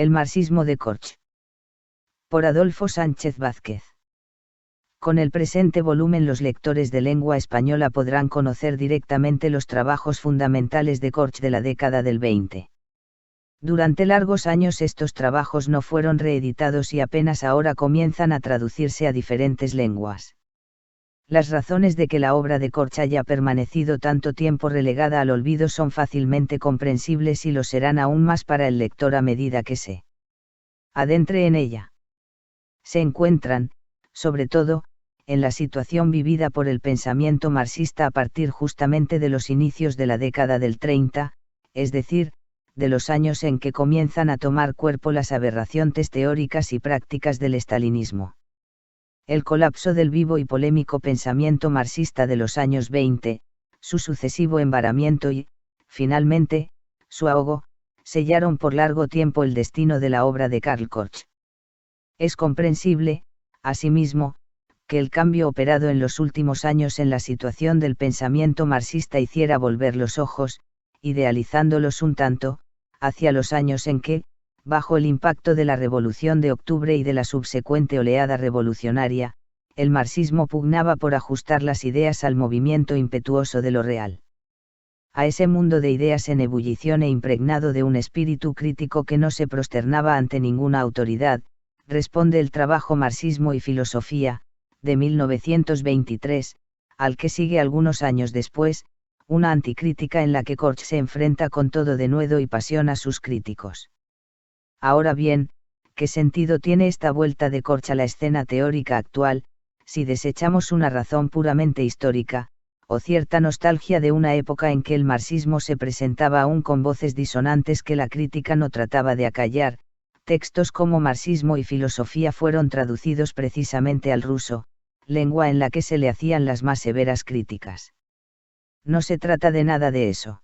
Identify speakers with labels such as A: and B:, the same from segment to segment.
A: El marxismo de Korch. Por Adolfo Sánchez Vázquez. Con el presente volumen los lectores de lengua española podrán conocer directamente los trabajos fundamentales de Korch de la década del 20. Durante largos años estos trabajos no fueron reeditados y apenas ahora comienzan a traducirse a diferentes lenguas. Las razones de que la obra de Korch haya permanecido tanto tiempo relegada al olvido son fácilmente comprensibles y lo serán aún más para el lector a medida que se adentre en ella. Se encuentran, sobre todo, en la situación vivida por el pensamiento marxista a partir justamente de los inicios de la década del 30, es decir, de los años en que comienzan a tomar cuerpo las aberraciones teóricas y prácticas del estalinismo. El colapso del vivo y polémico pensamiento marxista de los años 20, su sucesivo embaramiento y, finalmente, su ahogo, sellaron por largo tiempo el destino de la obra de Karl Korch. Es comprensible, asimismo, que el cambio operado en los últimos años en la situación del pensamiento marxista hiciera volver los ojos, idealizándolos un tanto, hacia los años en que, bajo el impacto de la Revolución de Octubre y de la subsecuente oleada revolucionaria, el marxismo pugnaba por ajustar las ideas al movimiento impetuoso de lo real. A ese mundo de ideas en ebullición e impregnado de un espíritu crítico que no se prosternaba ante ninguna autoridad, responde el trabajo Marxismo y Filosofía, de 1923, al que sigue algunos años después, una anticrítica en la que Korch se enfrenta con todo denuedo y pasión a sus críticos. Ahora bien, ¿qué sentido tiene esta vuelta de Korch a la escena teórica actual, si desechamos una razón puramente histórica, o cierta nostalgia de una época en que el marxismo se presentaba aún con voces disonantes que la crítica no trataba de acallar? Textos como Marxismo y Filosofía fueron traducidos precisamente al ruso, lengua en la que se le hacían las más severas críticas. No se trata de nada de eso.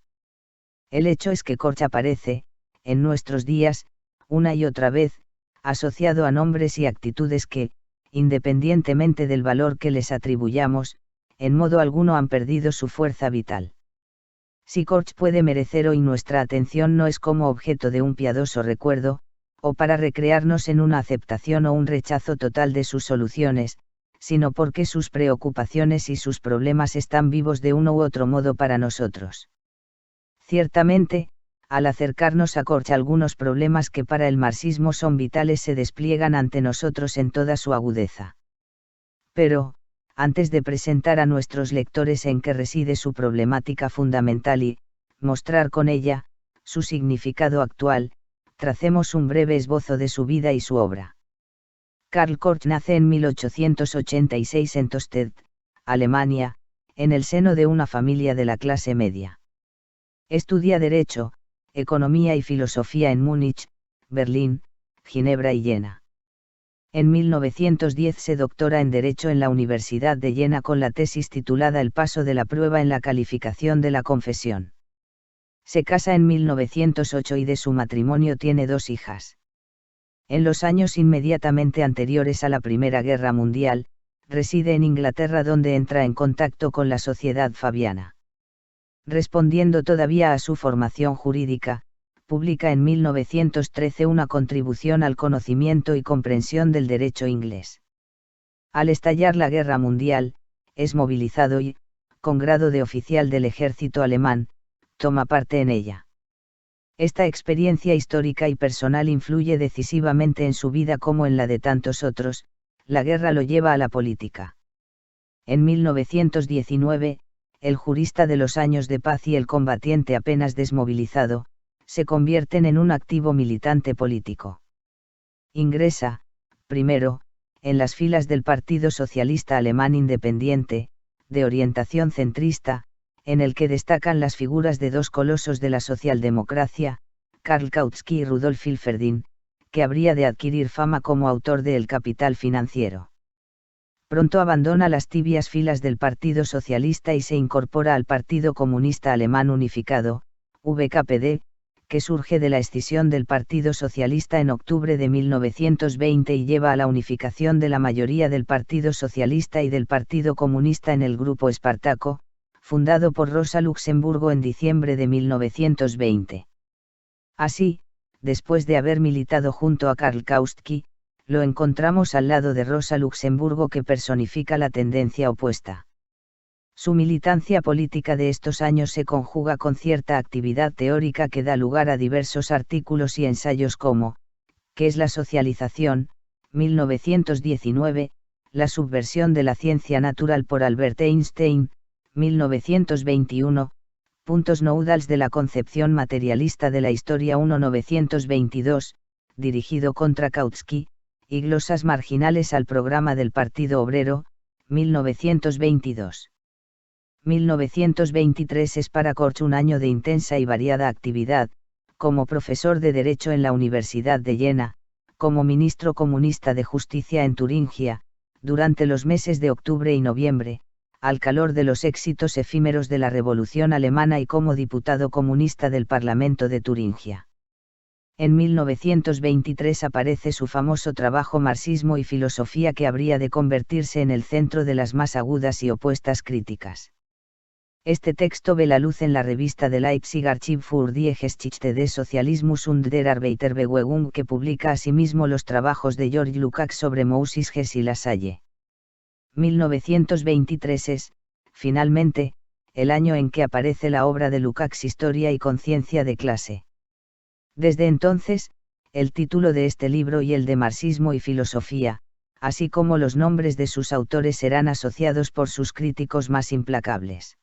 A: El hecho es que Korch aparece, en nuestros días, una y otra vez, asociado a nombres y actitudes que, independientemente del valor que les atribuyamos, en modo alguno han perdido su fuerza vital. Si Korch puede merecer hoy nuestra atención no es como objeto de un piadoso recuerdo, o para recrearnos en una aceptación o un rechazo total de sus soluciones, sino porque sus preocupaciones y sus problemas están vivos de uno u otro modo para nosotros. Ciertamente, al acercarnos a Korch algunos problemas que para el marxismo son vitales se despliegan ante nosotros en toda su agudeza. Pero, antes de presentar a nuestros lectores en qué reside su problemática fundamental y, mostrar con ella, su significado actual, tracemos un breve esbozo de su vida y su obra. Karl Korch nace en 1886 en Tosted, Alemania, en el seno de una familia de la clase media. Estudia Derecho, Economía y Filosofía en Múnich, Berlín, Ginebra y Jena. En 1910 se doctora en Derecho en la Universidad de Jena con la tesis titulada El paso de la prueba en la calificación de la confesión. Se casa en 1908 y de su matrimonio tiene 2 hijas. En los años inmediatamente anteriores a la Primera Guerra Mundial, reside en Inglaterra donde entra en contacto con la sociedad fabiana. Respondiendo todavía a su formación jurídica, publica en 1913 una contribución al conocimiento y comprensión del derecho inglés. Al estallar la Guerra Mundial, es movilizado y, con grado de oficial del ejército alemán, toma parte en ella. Esta experiencia histórica y personal influye decisivamente en su vida como en la de tantos otros, la guerra lo lleva a la política. En 1919, el jurista de los años de paz y el combatiente apenas desmovilizado, se convierten en un activo militante político. Ingresa, primero, en las filas del Partido Socialista Alemán Independiente, de orientación centrista, en el que destacan las figuras de 2 colosos de la socialdemocracia, Karl Kautsky y Rudolf Hilferding, que habría de adquirir fama como autor de El Capital Financiero. Pronto abandona las tibias filas del Partido Socialista y se incorpora al Partido Comunista Alemán Unificado, VKPD, que surge de la escisión del Partido Socialista en octubre de 1920 y lleva a la unificación de la mayoría del Partido Socialista y del Partido Comunista en el Grupo Espartaco, fundado por Rosa Luxemburgo en diciembre de 1920. Así, después de haber militado junto a Karl Kautsky, lo encontramos al lado de Rosa Luxemburgo, que personifica la tendencia opuesta. Su militancia política de estos años se conjuga con cierta actividad teórica que da lugar a diversos artículos y ensayos como ¿Qué es la socialización?, 1919, La subversión de la ciencia natural por Albert Einstein, 1921, Puntos nodales de la concepción materialista de la historia 1922, dirigido contra Kautsky, y Glosas marginales al programa del Partido Obrero, 1922. 1923 es para Korch un año de intensa y variada actividad, como profesor de Derecho en la Universidad de Jena, como ministro comunista de Justicia en Turingia, durante los meses de octubre y noviembre, al calor de los éxitos efímeros de la Revolución Alemana, y como diputado comunista del Parlamento de Turingia. En 1923 aparece su famoso trabajo Marxismo y filosofía, que habría de convertirse en el centro de las más agudas y opuestas críticas. Este texto ve la luz en la revista de Leipzig Archiv für die Geschichte des Sozialismus und der Arbeiterbewegung, que publica asimismo los trabajos de George Lukács sobre Moses Hess y La Salle. 1923 es, finalmente, el año en que aparece la obra de Lukács Historia y conciencia de clase. Desde entonces, el título de este libro y el de Marxismo y filosofía, así como los nombres de sus autores, serán asociados por sus críticos más implacables.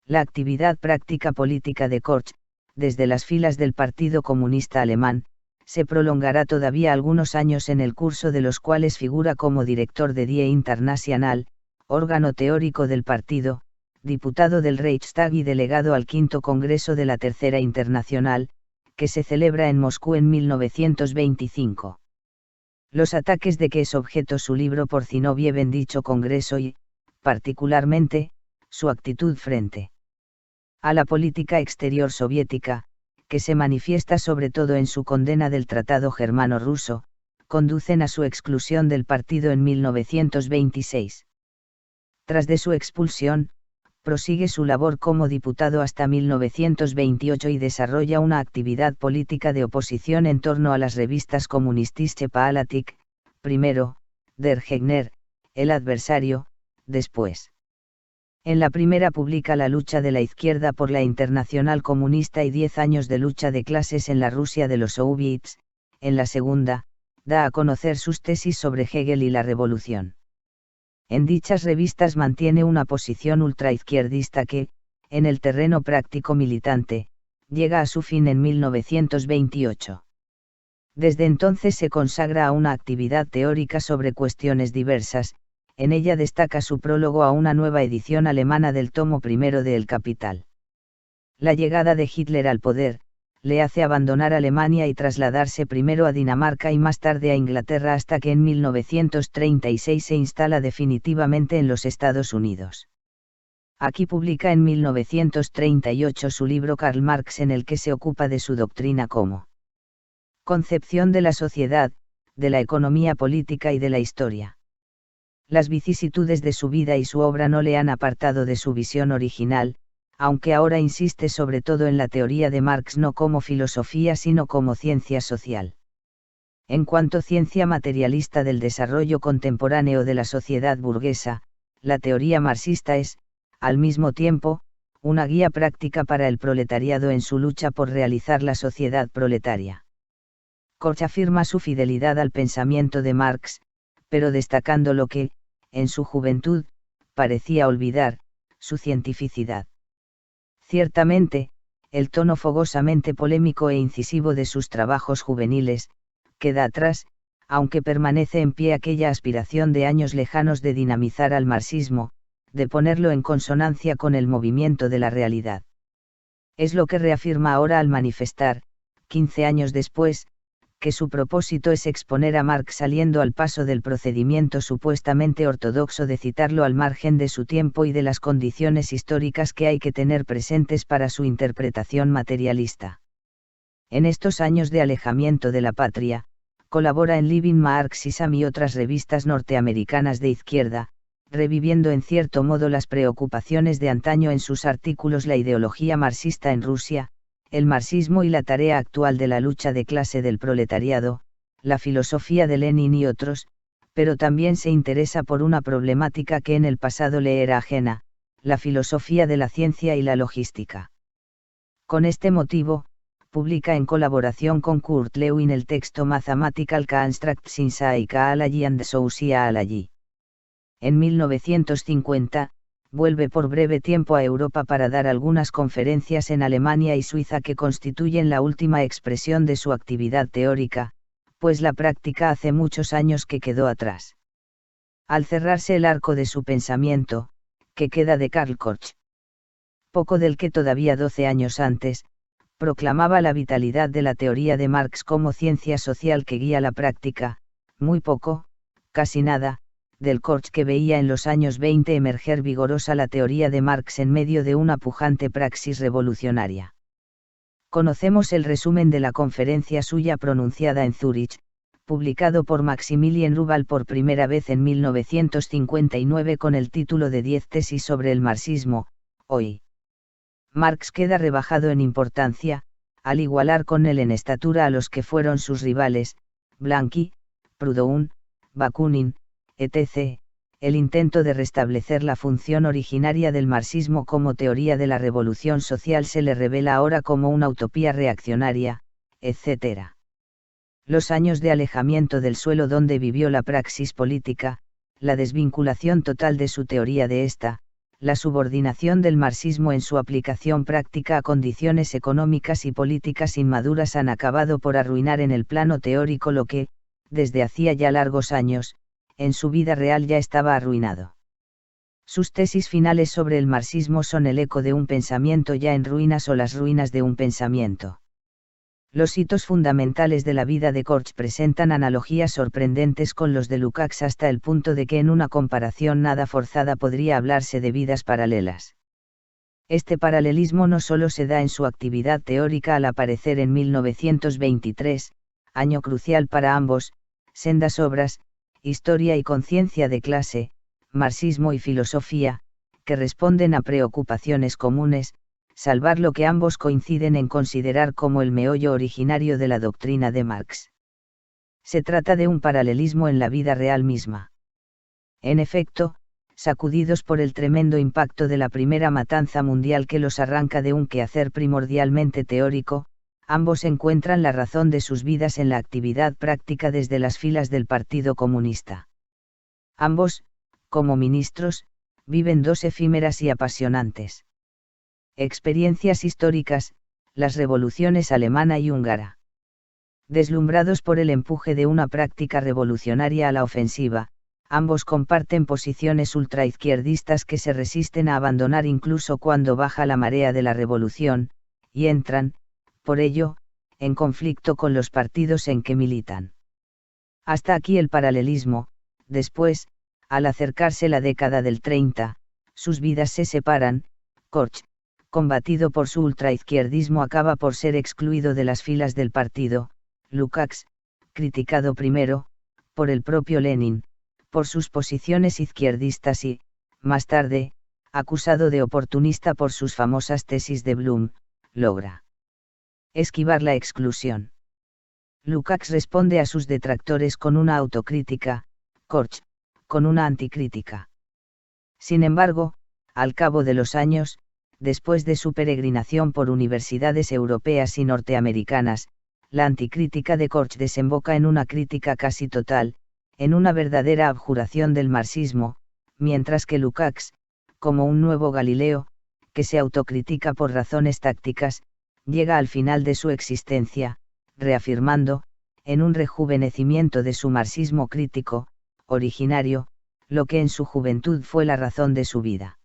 A: La actividad práctica política de Korch, desde las filas del Partido Comunista Alemán, se prolongará todavía algunos años, en el curso de los cuales figura como director de Die International, órgano teórico del partido, diputado del Reichstag y delegado al V Congreso de la Tercera Internacional, que se celebra en Moscú en 1925. Los ataques de que es objeto su libro Porzinoviev en dicho congreso y, particularmente, su actitud frente a la política exterior soviética, que se manifiesta sobre todo en su condena del Tratado Germano-Ruso, conducen a su exclusión del partido en 1926. Tras de su expulsión, prosigue su labor como diputado hasta 1928 y desarrolla una actividad política de oposición en torno a las revistas Kommunistische Politik, primero, Der Gegner, El Adversario, después. En la primera publica La lucha de la izquierda por la Internacional Comunista y 10 años de lucha de clases en la Rusia de los soviets. En la segunda, da a conocer sus tesis sobre Hegel y la revolución. En dichas revistas mantiene una posición ultraizquierdista que, en el terreno práctico militante, llega a su fin en 1928. Desde entonces se consagra a una actividad teórica sobre cuestiones diversas. En ella destaca su prólogo a una nueva edición alemana del tomo primero de El Capital. La llegada de Hitler al poder, le hace abandonar Alemania y trasladarse primero a Dinamarca y más tarde a Inglaterra, hasta que en 1936 se instala definitivamente en los Estados Unidos. Aquí publica en 1938 su libro Karl Marx, en el que se ocupa de su doctrina como concepción de la sociedad, de la economía política y de la historia. Las vicisitudes de su vida y su obra no le han apartado de su visión original, aunque ahora insiste sobre todo en la teoría de Marx no como filosofía sino como ciencia social. En cuanto ciencia materialista del desarrollo contemporáneo de la sociedad burguesa, la teoría marxista es, al mismo tiempo, una guía práctica para el proletariado en su lucha por realizar la sociedad proletaria. Korch afirma su fidelidad al pensamiento de Marx, pero destacando lo que, en su juventud, parecía olvidar, su cientificidad. Ciertamente, el tono fogosamente polémico e incisivo de sus trabajos juveniles, queda atrás, aunque permanece en pie aquella aspiración de años lejanos de dinamizar al marxismo, de ponerlo en consonancia con el movimiento de la realidad. Es lo que reafirma ahora al manifestar, 15 años después, que su propósito es exponer a Marx saliendo al paso del procedimiento supuestamente ortodoxo de citarlo al margen de su tiempo y de las condiciones históricas que hay que tener presentes para su interpretación materialista. En estos años de alejamiento de la patria, colabora en Living Marxism y otras revistas norteamericanas de izquierda, reviviendo en cierto modo las preocupaciones de antaño en sus artículos La ideología marxista en Rusia, el marxismo y la tarea actual de la lucha de clase del proletariado, la filosofía de Lenin y otros, pero también se interesa por una problemática que en el pasado le era ajena, la filosofía de la ciencia y la logística. Con este motivo, publica en colaboración con Kurt Lewin el texto Mathematical Constructs in Psychology and Sociology. En 1950, vuelve por breve tiempo a Europa para dar algunas conferencias en Alemania y Suiza que constituyen la última expresión de su actividad teórica, pues la práctica hace muchos años que quedó atrás. Al cerrarse el arco de su pensamiento, que queda de Karl Korsch, poco del que todavía 12 años antes, proclamaba la vitalidad de la teoría de Marx como ciencia social que guía la práctica, muy poco, casi nada, del Korsch que veía en los años 20 emerger vigorosa la teoría de Marx en medio de una pujante praxis revolucionaria. Conocemos el resumen de la conferencia suya pronunciada en Zúrich, publicado por Maximilien Rubal por primera vez en 1959 con el título de 10 tesis sobre el marxismo, hoy. Marx queda rebajado en importancia, al igualar con él en estatura a los que fueron sus rivales, Blanqui, Proudhon, Bakunin, etc., el intento de restablecer la función originaria del marxismo como teoría de la revolución social se le revela ahora como una utopía reaccionaria, etc. Los años de alejamiento del suelo donde vivió la praxis política, la desvinculación total de su teoría de esta, la subordinación del marxismo en su aplicación práctica a condiciones económicas y políticas inmaduras han acabado por arruinar en el plano teórico lo que, desde hacía ya largos años, en su vida real ya estaba arruinado. Sus tesis finales sobre el marxismo son el eco de un pensamiento ya en ruinas o las ruinas de un pensamiento. Los hitos fundamentales de la vida de Korsch presentan analogías sorprendentes con los de Lukács hasta el punto de que en una comparación nada forzada podría hablarse de vidas paralelas. Este paralelismo no solo se da en su actividad teórica al aparecer en 1923, año crucial para ambos, sendas obras, Historia y conciencia de clase, Marxismo y filosofía, que responden a preocupaciones comunes, salvar lo que ambos coinciden en considerar como el meollo originario de la doctrina de Marx. Se trata de un paralelismo en la vida real misma. En efecto, sacudidos por el tremendo impacto de la primera matanza mundial que los arranca de un quehacer primordialmente teórico, ambos encuentran la razón de sus vidas en la actividad práctica desde las filas del Partido Comunista. Ambos, como ministros, viven dos efímeras y apasionantes experiencias históricas, las revoluciones alemana y húngara. Deslumbrados por el empuje de una práctica revolucionaria a la ofensiva, ambos comparten posiciones ultraizquierdistas que se resisten a abandonar incluso cuando baja la marea de la revolución, y entran, por ello, en conflicto con los partidos en que militan. Hasta aquí el paralelismo. Después, al acercarse la década del 30, sus vidas se separan. Korsch, combatido por su ultraizquierdismo, acaba por ser excluido de las filas del partido. Lukács, criticado primero, por el propio Lenin, por sus posiciones izquierdistas y, más tarde, acusado de oportunista por sus famosas tesis de Blum, logra esquivar la exclusión. Lukács responde a sus detractores con una autocrítica, Korsch, con una anticrítica. Sin embargo, al cabo de los años, después de su peregrinación por universidades europeas y norteamericanas, la anticrítica de Korsch desemboca en una crítica casi total, en una verdadera abjuración del marxismo, mientras que Lukács, como un nuevo Galileo, que se autocritica por razones tácticas, llega al final de su existencia, reafirmando, en un rejuvenecimiento de su marxismo crítico, originario, lo que en su juventud fue la razón de su vida.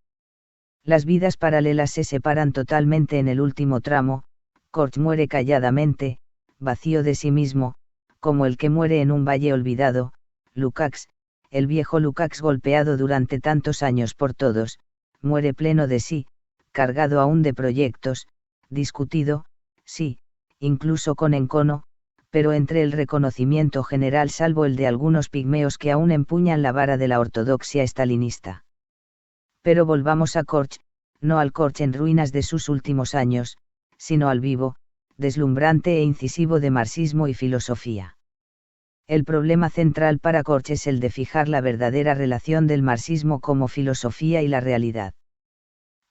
A: Las vidas paralelas se separan totalmente en el último tramo. Korsch muere calladamente, vacío de sí mismo, como el que muere en un valle olvidado. Lukács, el viejo Lukács golpeado durante tantos años por todos, muere pleno de sí, cargado aún de proyectos, discutido, sí, incluso con encono, pero entre el reconocimiento general salvo el de algunos pigmeos que aún empuñan la vara de la ortodoxia estalinista. Pero volvamos a Korsch, no al Korsch en ruinas de sus últimos años, sino al vivo, deslumbrante e incisivo de marxismo y filosofía. El problema central para Korch es el de fijar la verdadera relación del marxismo como filosofía y la realidad.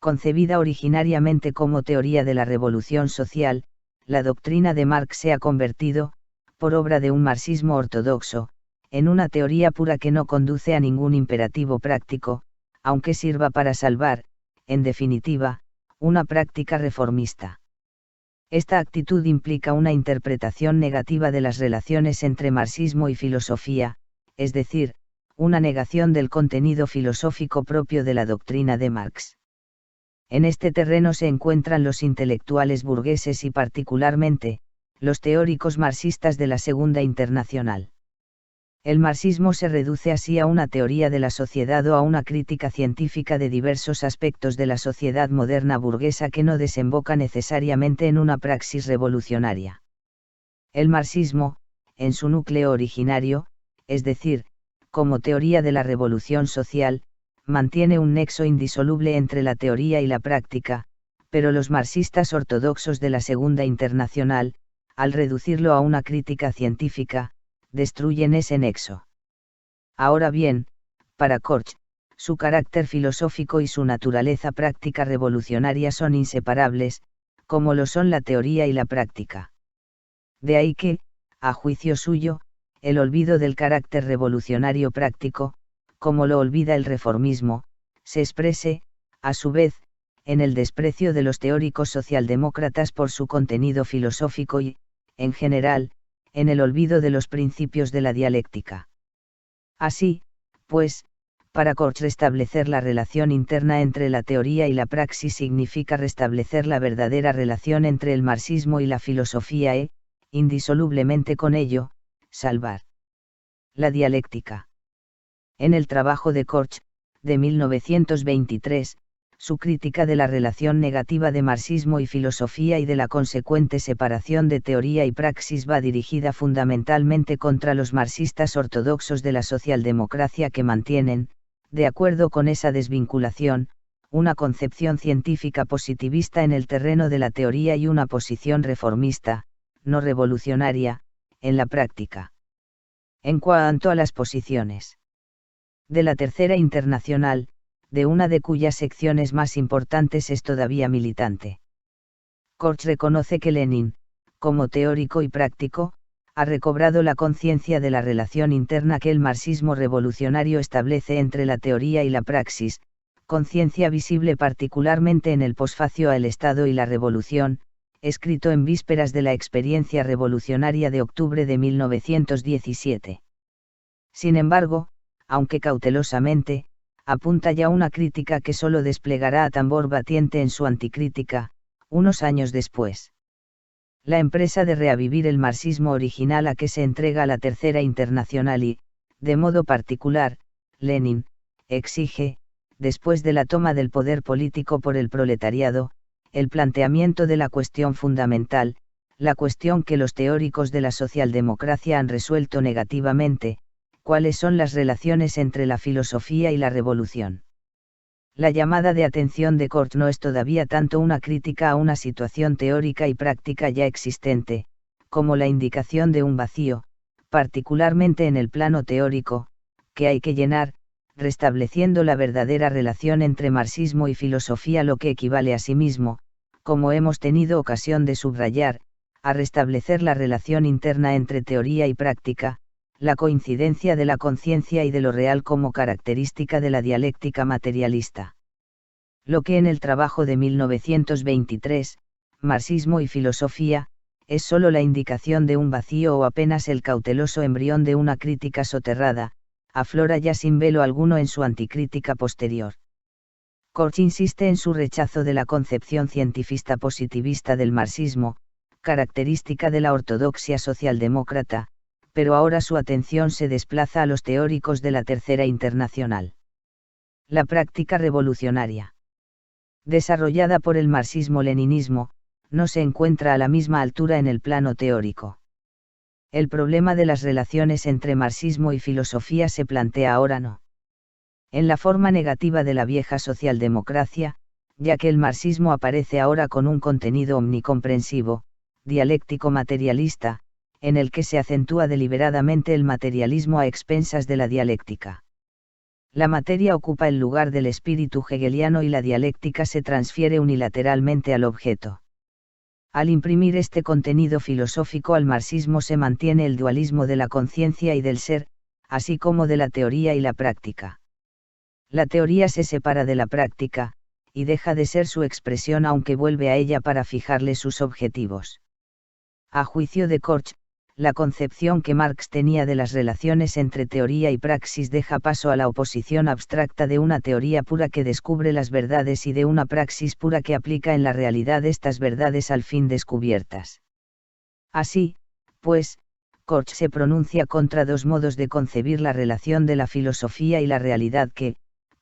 A: Concebida originariamente como teoría de la revolución social, la doctrina de Marx se ha convertido, por obra de un marxismo ortodoxo, en una teoría pura que no conduce a ningún imperativo práctico, aunque sirva para salvar, en definitiva, una práctica reformista. Esta actitud implica una interpretación negativa de las relaciones entre marxismo y filosofía, es decir, una negación del contenido filosófico propio de la doctrina de Marx. En este terreno se encuentran los intelectuales burgueses y particularmente, los teóricos marxistas de la Segunda Internacional. El marxismo se reduce así a una teoría de la sociedad o a una crítica científica de diversos aspectos de la sociedad moderna burguesa que no desemboca necesariamente en una praxis revolucionaria. El marxismo, en su núcleo originario, es decir, como teoría de la revolución social, mantiene un nexo indisoluble entre la teoría y la práctica, pero los marxistas ortodoxos de la Segunda Internacional, al reducirlo a una crítica científica, destruyen ese nexo. Ahora bien, para Korch, su carácter filosófico y su naturaleza práctica revolucionaria son inseparables, como lo son la teoría y la práctica. De ahí que, a juicio suyo, el olvido del carácter revolucionario práctico, como lo olvida el reformismo, se exprese, a su vez, en el desprecio de los teóricos socialdemócratas por su contenido filosófico y, en general, en el olvido de los principios de la dialéctica. Así, pues, para Korch restablecer la relación interna entre la teoría y la praxis significa restablecer la verdadera relación entre el marxismo y la filosofía e, indisolublemente con ello, salvar la dialéctica. En el trabajo de Korch, de 1923, su crítica de la relación negativa de marxismo y filosofía y de la consecuente separación de teoría y praxis va dirigida fundamentalmente contra los marxistas ortodoxos de la socialdemocracia que mantienen, de acuerdo con esa desvinculación, una concepción científica positivista en el terreno de la teoría y una posición reformista, no revolucionaria, en la práctica. En cuanto a las posiciones de la Tercera Internacional, de una de cuyas secciones más importantes es todavía militante. Korch reconoce que Lenin, como teórico y práctico, ha recobrado la conciencia de la relación interna que el marxismo revolucionario establece entre la teoría y la praxis, conciencia visible particularmente en el posfacio a El Estado y la Revolución, escrito en vísperas de la experiencia revolucionaria de octubre de 1917. Sin embargo, aunque cautelosamente, apunta ya una crítica que solo desplegará a tambor batiente en su anticrítica, unos años después. La empresa de reavivir el marxismo original a que se entrega la Tercera Internacional y, de modo particular, Lenin, exige, después de la toma del poder político por el proletariado, el planteamiento de la cuestión fundamental, la cuestión que los teóricos de la socialdemocracia han resuelto negativamente, cuáles son las relaciones entre la filosofía y la revolución. La llamada de atención de Korch no es todavía tanto una crítica a una situación teórica y práctica ya existente, como la indicación de un vacío, particularmente en el plano teórico, que hay que llenar, restableciendo la verdadera relación entre marxismo y filosofía, lo que equivale a sí mismo, como hemos tenido ocasión de subrayar, a restablecer la relación interna entre teoría y práctica, la coincidencia de la conciencia y de lo real como característica de la dialéctica materialista. Lo que en el trabajo de 1923, Marxismo y Filosofía, es sólo la indicación de un vacío o apenas el cauteloso embrión de una crítica soterrada, aflora ya sin velo alguno en su anticrítica posterior. Korch insiste en su rechazo de la concepción cientifista positivista del marxismo, característica de la ortodoxia socialdemócrata, pero ahora su atención se desplaza a los teóricos de la Tercera Internacional. La práctica revolucionaria, desarrollada por el marxismo-leninismo, no se encuentra a la misma altura en el plano teórico. El problema de las relaciones entre marxismo y filosofía se plantea ahora no en la forma negativa de la vieja socialdemocracia, ya que el marxismo aparece ahora con un contenido omnicomprensivo, dialéctico materialista, en el que se acentúa deliberadamente el materialismo a expensas de la dialéctica. La materia ocupa el lugar del espíritu hegeliano y la dialéctica se transfiere unilateralmente al objeto. Al imprimir este contenido filosófico al marxismo se mantiene el dualismo de la conciencia y del ser, así como de la teoría y la práctica. La teoría se separa de la práctica, y deja de ser su expresión aunque vuelve a ella para fijarle sus objetivos. A juicio de Korch, la concepción que Marx tenía de las relaciones entre teoría y praxis deja paso a la oposición abstracta de una teoría pura que descubre las verdades y de una praxis pura que aplica en la realidad estas verdades al fin descubiertas. Así, pues, Korch se pronuncia contra dos modos de concebir la relación de la filosofía y la realidad que,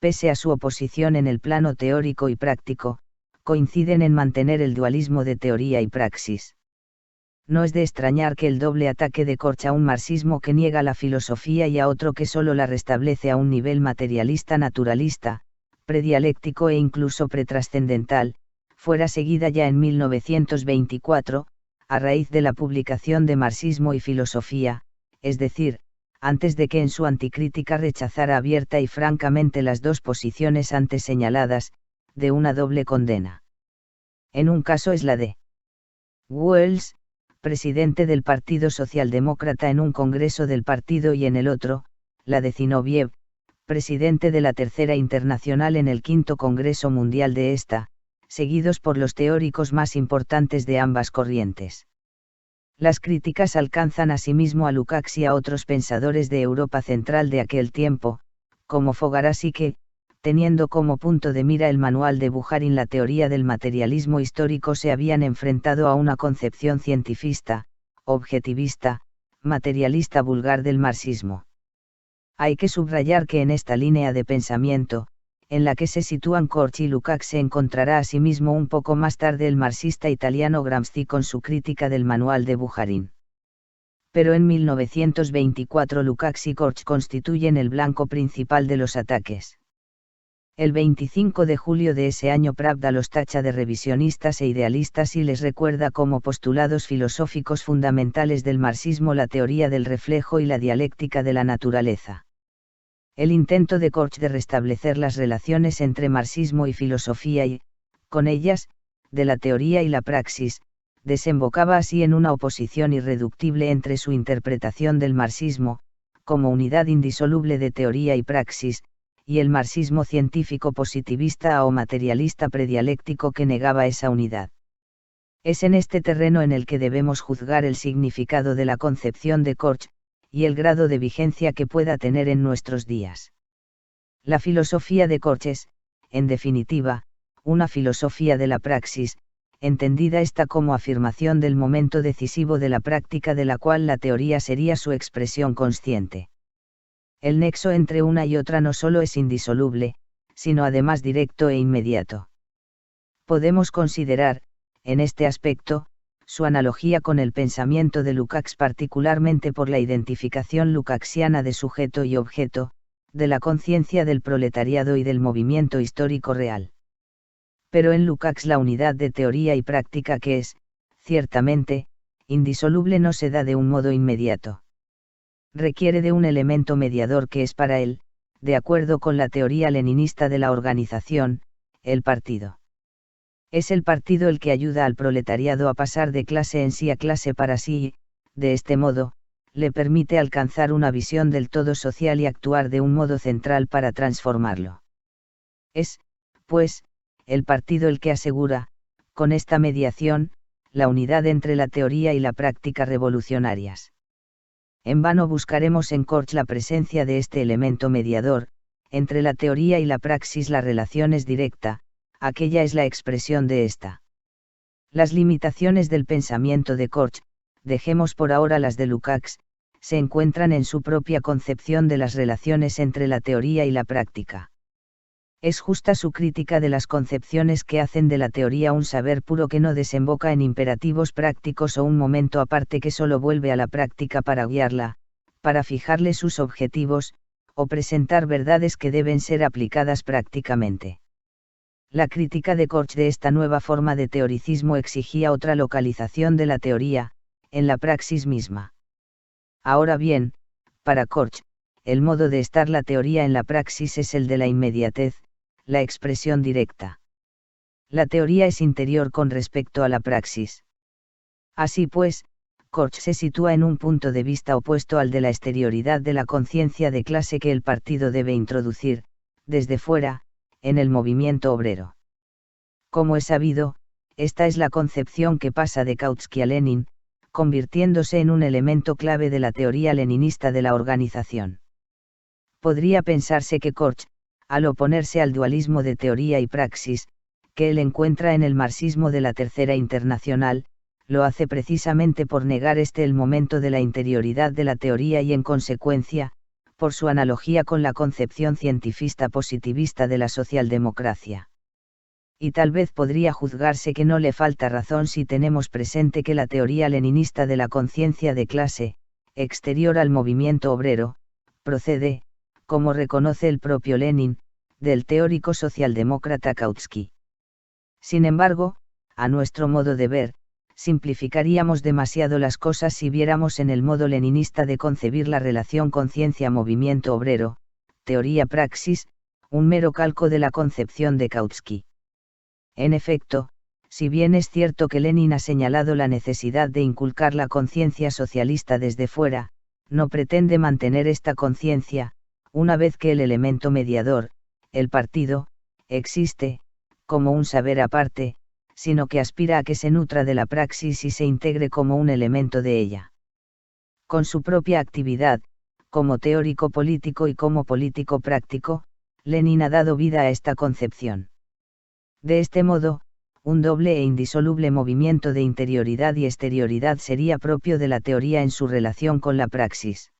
A: pese a su oposición en el plano teórico y práctico, coinciden en mantener el dualismo de teoría y praxis. No es de extrañar que el doble ataque de Korch a un marxismo que niega la filosofía y a otro que solo la restablece a un nivel materialista naturalista, predialéctico e incluso pretrascendental, fuera seguida ya en 1924, a raíz de la publicación de Marxismo y Filosofía, es decir, antes de que en su anticrítica rechazara abierta y francamente las dos posiciones antes señaladas, de una doble condena. En un caso es la de Wells, presidente del Partido Socialdemócrata en un congreso del partido, y en el otro, la de Zinoviev, presidente de la Tercera Internacional en el Quinto Congreso Mundial de esta, seguidos por los teóricos más importantes de ambas corrientes. Las críticas alcanzan asimismo a Lukács y a otros pensadores de Europa Central de aquel tiempo, como Fogarasi que, teniendo como punto de mira el manual de Bukharin la teoría del materialismo histórico, se habían enfrentado a una concepción cientifista, objetivista, materialista vulgar del marxismo. Hay que subrayar que en esta línea de pensamiento, en la que se sitúan Korch y Lukács, se encontrará asimismo un poco más tarde el marxista italiano Gramsci con su crítica del manual de Bukharin. Pero en 1924 Lukács y Korch constituyen el blanco principal de los ataques. El 25 de julio de ese año Pravda los tacha de revisionistas e idealistas y les recuerda como postulados filosóficos fundamentales del marxismo la teoría del reflejo y la dialéctica de la naturaleza. El intento de Korch de restablecer las relaciones entre marxismo y filosofía y, con ellas, de la teoría y la praxis, desembocaba así en una oposición irreductible entre su interpretación del marxismo, como unidad indisoluble de teoría y praxis, y el marxismo científico positivista o materialista predialéctico que negaba esa unidad. Es en este terreno en el que debemos juzgar el significado de la concepción de Korch, y el grado de vigencia que pueda tener en nuestros días. La filosofía de Korch es, en definitiva, una filosofía de la praxis, entendida esta como afirmación del momento decisivo de la práctica de la cual la teoría sería su expresión consciente. El nexo entre una y otra no solo es indisoluble, sino además directo e inmediato. Podemos considerar, en este aspecto, su analogía con el pensamiento de Lukács particularmente por la identificación lukácsiana de sujeto y objeto, de la conciencia del proletariado y del movimiento histórico real. Pero en Lukács la unidad de teoría y práctica que es, ciertamente, indisoluble no se da de un modo inmediato. Requiere de un elemento mediador que es para él, de acuerdo con la teoría leninista de la organización, el partido. Es el partido el que ayuda al proletariado a pasar de clase en sí a clase para sí y, de este modo, le permite alcanzar una visión del todo social y actuar de un modo central para transformarlo. Es, pues, el partido el que asegura, con esta mediación, la unidad entre la teoría y la práctica revolucionarias. En vano buscaremos en Korch la presencia de este elemento mediador, entre la teoría y la praxis la relación es directa, aquella es la expresión de esta. Las limitaciones del pensamiento de Korch, dejemos por ahora las de Lukács, se encuentran en su propia concepción de las relaciones entre la teoría y la práctica. Es justa su crítica de las concepciones que hacen de la teoría un saber puro que no desemboca en imperativos prácticos o un momento aparte que solo vuelve a la práctica para guiarla, para fijarle sus objetivos, o presentar verdades que deben ser aplicadas prácticamente. La crítica de Korch de esta nueva forma de teoricismo exigía otra localización de la teoría, en la praxis misma. Ahora bien, para Korch, el modo de estar la teoría en la praxis es el de la inmediatez, la expresión directa. La teoría es interior con respecto a la praxis. Así pues, Korch se sitúa en un punto de vista opuesto al de la exterioridad de la conciencia de clase que el partido debe introducir, desde fuera, en el movimiento obrero. Como es sabido, esta es la concepción que pasa de Kautsky a Lenin, convirtiéndose en un elemento clave de la teoría leninista de la organización. Podría pensarse que Korch, al oponerse al dualismo de teoría y praxis, que él encuentra en el marxismo de la Tercera Internacional, lo hace precisamente por negar el momento de la interioridad de la teoría y en consecuencia, por su analogía con la concepción cientifista positivista de la socialdemocracia. Y tal vez podría juzgarse que no le falta razón si tenemos presente que la teoría leninista de la conciencia de clase, exterior al movimiento obrero, procede, como reconoce el propio Lenin, del teórico socialdemócrata Kautsky. Sin embargo, a nuestro modo de ver, simplificaríamos demasiado las cosas si viéramos en el modo leninista de concebir la relación conciencia-movimiento obrero, teoría-praxis, un mero calco de la concepción de Kautsky. En efecto, si bien es cierto que Lenin ha señalado la necesidad de inculcar la conciencia socialista desde fuera, no pretende mantener esta conciencia, una vez que el elemento mediador, el partido, existe, como un saber aparte, sino que aspira a que se nutra de la praxis y se integre como un elemento de ella. Con su propia actividad, como teórico político y como político práctico, Lenin ha dado vida a esta concepción. De este modo, un doble e indisoluble movimiento de interioridad y exterioridad sería propio de la teoría en su relación con la praxis.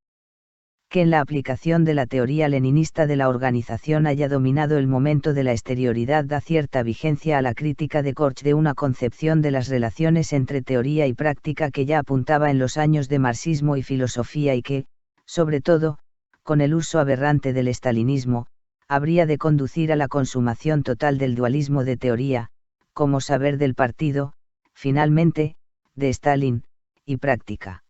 A: Que en la aplicación de la teoría leninista de la organización haya dominado el momento de la exterioridad da cierta vigencia a la crítica de Korch de una concepción de las relaciones entre teoría y práctica que ya apuntaba en los años de marxismo y filosofía y que, sobre todo, con el uso aberrante del estalinismo, habría de conducir a la consumación total del dualismo de teoría, como saber del partido, finalmente, de Stalin, y práctica.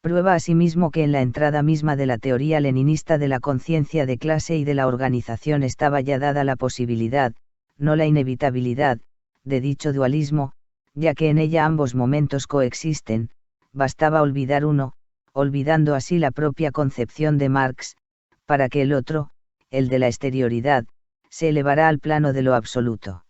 A: Prueba asimismo que en la entrada misma de la teoría leninista de la conciencia de clase y de la organización estaba ya dada la posibilidad, no la inevitabilidad, de dicho dualismo, ya que en ella ambos momentos coexisten, bastaba olvidar uno, olvidando así la propia concepción de Marx, para que el otro, el de la exterioridad, se elevará al plano de lo absoluto.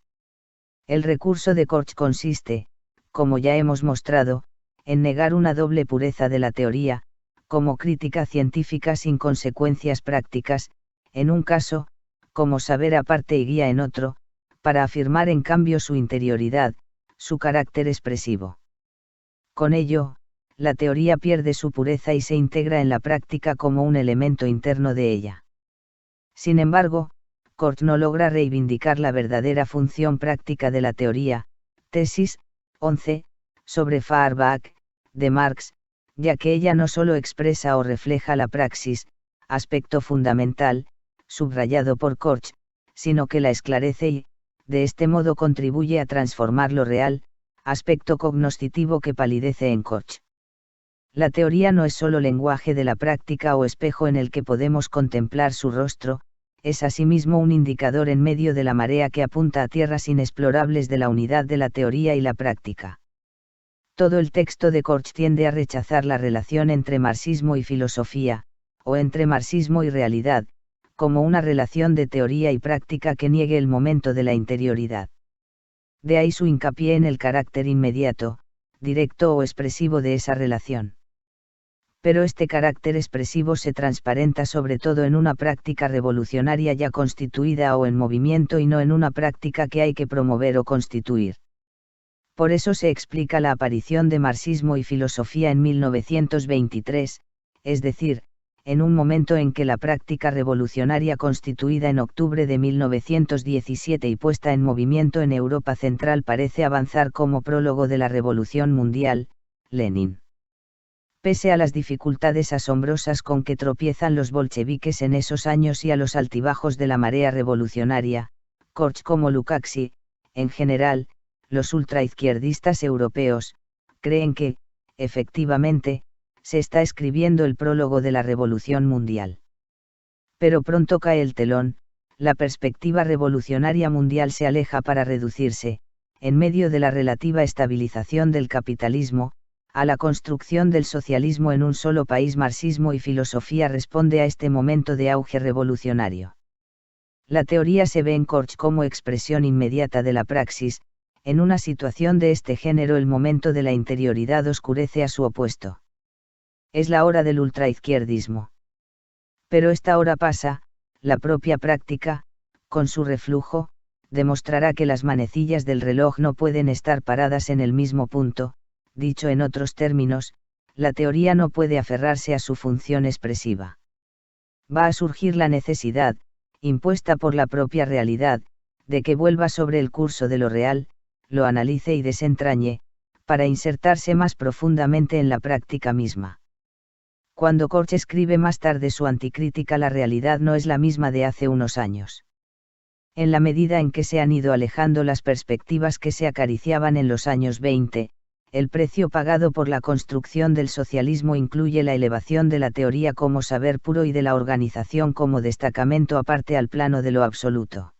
A: El recurso de Korch consiste, como ya hemos mostrado, en negar una doble pureza de la teoría, como crítica científica sin consecuencias prácticas, en un caso, como saber aparte y guía en otro, para afirmar en cambio su interioridad, su carácter expresivo. Con ello, la teoría pierde su pureza y se integra en la práctica como un elemento interno de ella. Sin embargo, Korch no logra reivindicar la verdadera función práctica de la teoría, tesis 11, sobre Feuerbach, de Marx, ya que ella no solo expresa o refleja la praxis, aspecto fundamental, subrayado por Korch, sino que la esclarece y, de este modo contribuye a transformar lo real, aspecto cognoscitivo que palidece en Korch. La teoría no es solo lenguaje de la práctica o espejo en el que podemos contemplar su rostro, es asimismo un indicador en medio de la marea que apunta a tierras inexplorables de la unidad de la teoría y la práctica. Todo el texto de Korch tiende a rechazar la relación entre marxismo y filosofía, o entre marxismo y realidad, como una relación de teoría y práctica que niegue el momento de la interioridad. De ahí su hincapié en el carácter inmediato, directo o expresivo de esa relación. Pero este carácter expresivo se transparenta sobre todo en una práctica revolucionaria ya constituida o en movimiento y no en una práctica que hay que promover o constituir. Por eso se explica la aparición de marxismo y filosofía en 1923, es decir, en un momento en que la práctica revolucionaria constituida en octubre de 1917 y puesta en movimiento en Europa Central parece avanzar como prólogo de la Revolución Mundial, Lenin. Pese a las dificultades asombrosas con que tropiezan los bolcheviques en esos años y a los altibajos de la marea revolucionaria, Korch como Lukács, en general, los ultraizquierdistas europeos, creen que, efectivamente, se está escribiendo el prólogo de la Revolución Mundial. Pero pronto cae el telón, la perspectiva revolucionaria mundial se aleja para reducirse, en medio de la relativa estabilización del capitalismo, a la construcción del socialismo en un solo país. Marxismo y filosofía responde a este momento de auge revolucionario. La teoría se ve en Korch como expresión inmediata de la praxis. En una situación de este género el momento de la interioridad oscurece a su opuesto. Es la hora del ultraizquierdismo. Pero esta hora pasa, la propia práctica, con su reflujo, demostrará que las manecillas del reloj no pueden estar paradas en el mismo punto. Dicho en otros términos, la teoría no puede aferrarse a su función expresiva. Va a surgir la necesidad, impuesta por la propia realidad, de que vuelva sobre el curso de lo real, lo analice y desentrañe, para insertarse más profundamente en la práctica misma. Cuando Korch escribe más tarde su anticrítica, la realidad no es la misma de hace unos años. En la medida en que se han ido alejando las perspectivas que se acariciaban en los años 20, el precio pagado por la construcción del socialismo incluye la elevación de la teoría como saber puro y de la organización como destacamento aparte al plano de lo absoluto.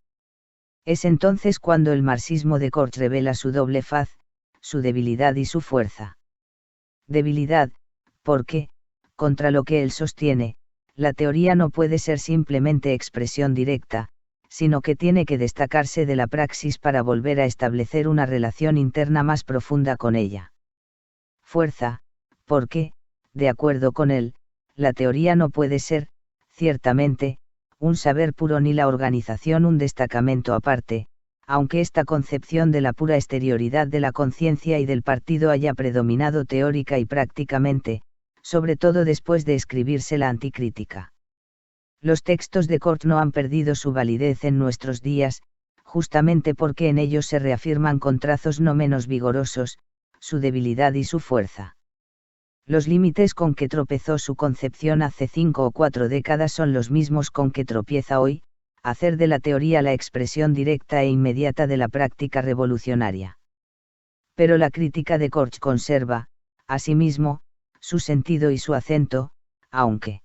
A: Es entonces cuando el marxismo de Korch revela su doble faz, su debilidad y su fuerza. Debilidad, porque, contra lo que él sostiene, la teoría no puede ser simplemente expresión directa, sino que tiene que destacarse de la praxis para volver a establecer una relación interna más profunda con ella. Fuerza, porque, de acuerdo con él, la teoría no puede ser, ciertamente, un saber puro ni la organización un destacamento aparte, aunque esta concepción de la pura exterioridad de la conciencia y del partido haya predominado teórica y prácticamente, sobre todo después de escribirse la anticrítica. Los textos de Korch no han perdido su validez en nuestros días, justamente porque en ellos se reafirman con trazos no menos vigorosos, su debilidad y su fuerza. Los límites con que tropezó su concepción hace 5 o 4 décadas son los mismos con que tropieza hoy, hacer de la teoría la expresión directa e inmediata de la práctica revolucionaria. Pero la crítica de Korch conserva, asimismo, su sentido y su acento, aunque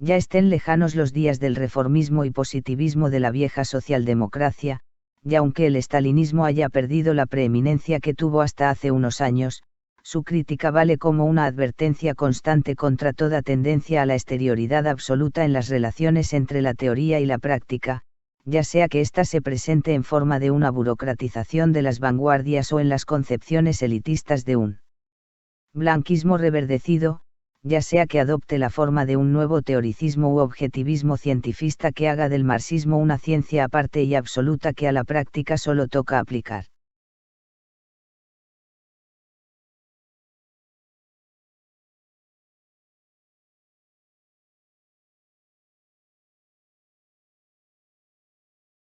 A: ya estén lejanos los días del reformismo y positivismo de la vieja socialdemocracia, y aunque el estalinismo haya perdido la preeminencia que tuvo hasta hace unos años, su crítica vale como una advertencia constante contra toda tendencia a la exterioridad absoluta en las relaciones entre la teoría y la práctica, ya sea que ésta se presente en forma de una burocratización de las vanguardias o en las concepciones elitistas de un blanquismo reverdecido, ya sea que adopte la forma de un nuevo teoricismo u objetivismo cientifista que haga del marxismo una ciencia aparte y absoluta que a la práctica solo toca aplicar.